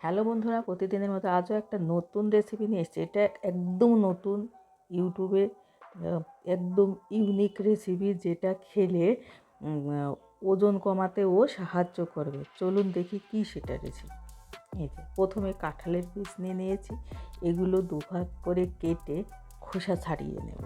Hello বন্ধুরা, প্রতিদিনের মতো আজও একটা নতুন রেসিপি নিয়ে এসেছি। এটা একদম নতুন, ইউটিউবে একদম ইউনিক রেসিপি, যেটা খেলে ওজন কমাতেও সাহায্য করবে। চলুন দেখি কি সেটা রেসিপি। এই যে প্রথমে কাঁঠালের পিস নিয়ে নিয়েছি, এগুলো দুভাগ করে কেটে খোসা ছাড়িয়ে নেব।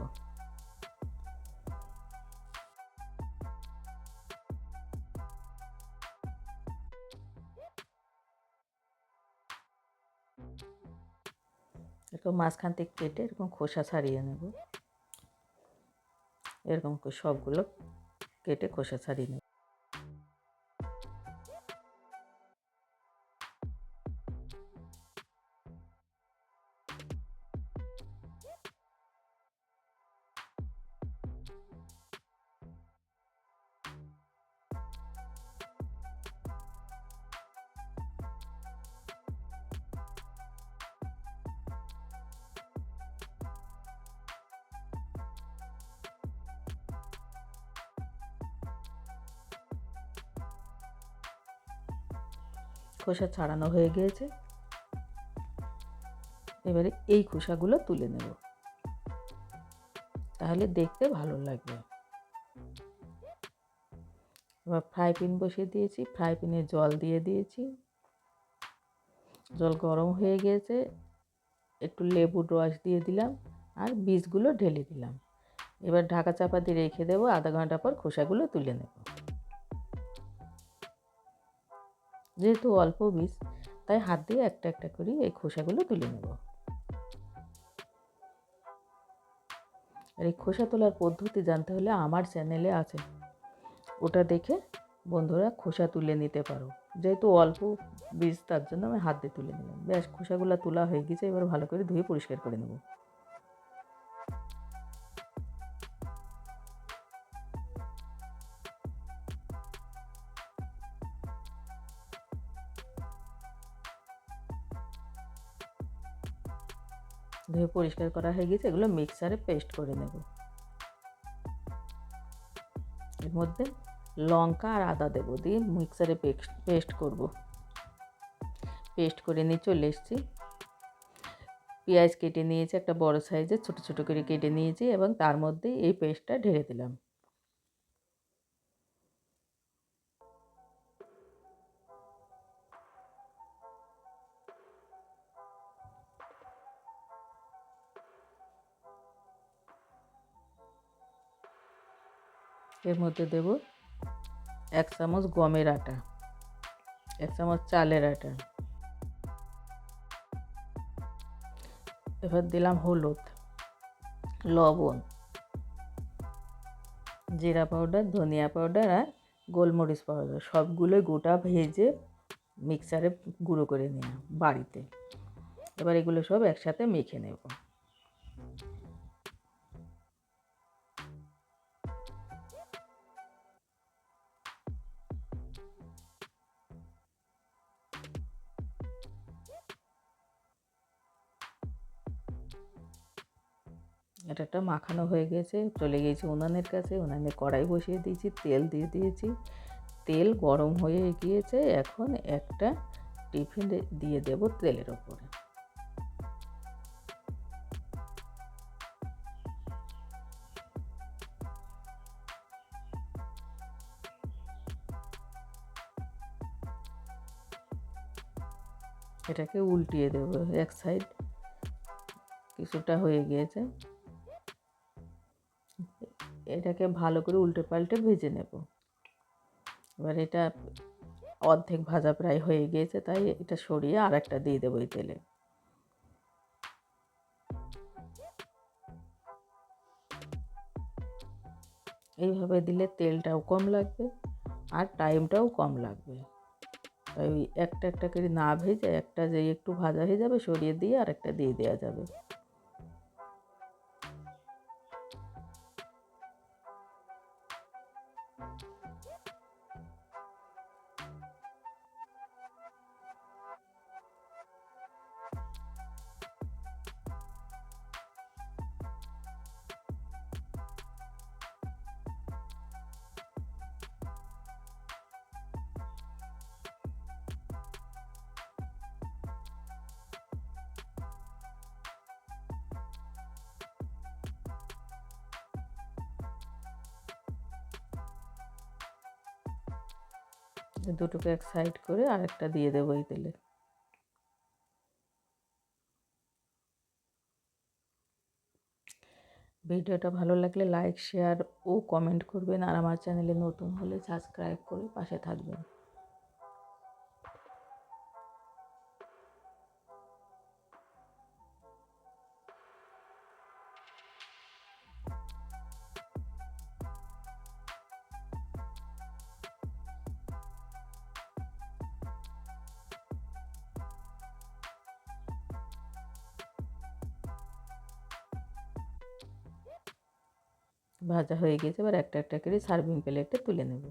এরকম মাঝখান থেকে কেটে এরকম খোসা ছাড়িয়ে নেব। এরকম করে সবগুলো কেটে খোসা ছাড়িয়ে নেব। খোসা ছাড়ানো হয়ে গিয়েছে, এবারে এই খোসাগুলো তুলে নেব, তাহলে দেখতে ভালো লাগবে। এবার ফ্রাই প্যান বসিয়ে দিয়েছি, ফ্রাই প্যানে জল দিয়ে দিয়েছি। জল গরম হয়ে গিয়েছে, একটু লেবুর রস দিয়ে দিলাম আর বীজগুলো ঢেলে দিলাম। এবার ঢাকা চাপা দিয়ে রেখে দেবো, আধা ঘন্টা পর খোসাগুলো তুলে নেব। যেহেতু অল্প বীজ, তাই হাত দিয়ে একটা একটা করে এই খোসাগুলো তুলে নেব। আর এই খোসা তোলার পদ্ধতি জানতে হলে আমার চ্যানেলে আছে, ওটা দেখে বন্ধুরা খোসা তুলে নিতে পারো। যেহেতু অল্প বীজ, তার জন্য আমি হাত দিয়ে তুলে নিলাম। ব্যাস, খোসাগুলো তোলা হয়ে গেছে, এবার ভালো করে ধুয়ে পরিষ্কার করে নেব। ধুয়ে পরিষ্কার করা হয়ে গেছে, এগুলো মিক্সারে পেস্ট করে নেব। এর মধ্যে লঙ্কা আর আদা দেবো, দিয়ে মিক্সারে পেস্ট করব। পেস্ট করে নিয়ে চলে এসেছি। পেঁয়াজ কেটে নিয়েছি, একটা বড় সাইজের ছোট ছোট করে কেটে নিয়েছি এবং তার মধ্যে এই পেস্টটা ঢেলে দিলাম। এর মধ্যে দেব 1 চামচ গমের আটা, 1 চামচ চালের আটা। এবার দিলাম হলুদ, লবণ, জিরা পাউডার, ধনিয়া পাউডার আর গোলমরিচ পাউডার, সবগুলোই গোটা ভেজে মিক্সারে গুঁড়ো করে নিলাম বাড়িতে। এবার এগুলো সব একসাথে মেখে নেব। এটা একটা মাখানো হয়ে গেছে, চলে গিয়েছি উনানের কাছে। উনানে কড়াই বসিয়ে দিয়েছি, তেল দিয়ে দিয়েছি। তেল গরম হয়ে গিয়েছে, এখন একটা টিফিন দিয়ে দেব তেলের ওপরে। এটাকে উল্টিয়ে দেব, এক সাইড কিছুটা হয়ে গিয়েছে, এটাকে ভালো করে উল্টে পাল্টে ভেজে নেব। এবার এটা অর্ধেক ভাজা প্রায় হয়ে গিয়েছে, তাই এটা সরিয়ে আর একটা দিয়ে দেবো এই তেলে। এইভাবে দিলে তেলটাও কম লাগবে আর টাইমটাও কম লাগবে। তাই ওই একটা একটা করে না ভেজে একটা যে একটু ভাজা হয়ে যাবে, সরিয়ে দিয়ে আর একটা দিয়ে দেওয়া যাবে। দুটোকে এক সাইড করে আরেকটা দিয়ে দেবো এই তেলে। ভিডিওটা ভালো লাগলে লাইক, শেয়ার ও কমেন্ট করবেন, আর আমার চ্যানেলে নতুন হলে সাবস্ক্রাইব করে পাশে থাকবেন। ভাজা হয়ে গেছে, এবার একটা একটা করে সার্ভিং প্লেটে তুলে নেব।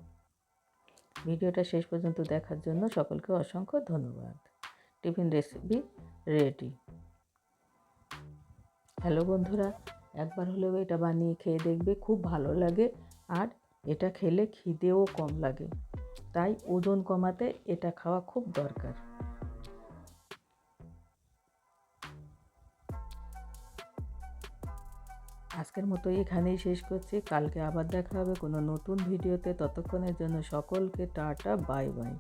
ভিডিওটা শেষ পর্যন্ত দেখার জন্য সকলকে অসংখ্য ধন্যবাদ। Tiffin recipe ready. হ্যালো বন্ধুরা, একবার হলেও এটা বানিয়ে খেয়ে দেখবে, খুব ভালো লাগে। আর এটা খেলে খিদেও কম লাগে, তাই ওজন কমাতে এটা খাওয়া খুব দরকার। আজকের মতো এখানেই শেষ করছি। কালকে আবার দেখা হবে কোনো নতুন ভিডিওতে। ততক্ষণের জন্য সকলকে টাটা, বাই বাই।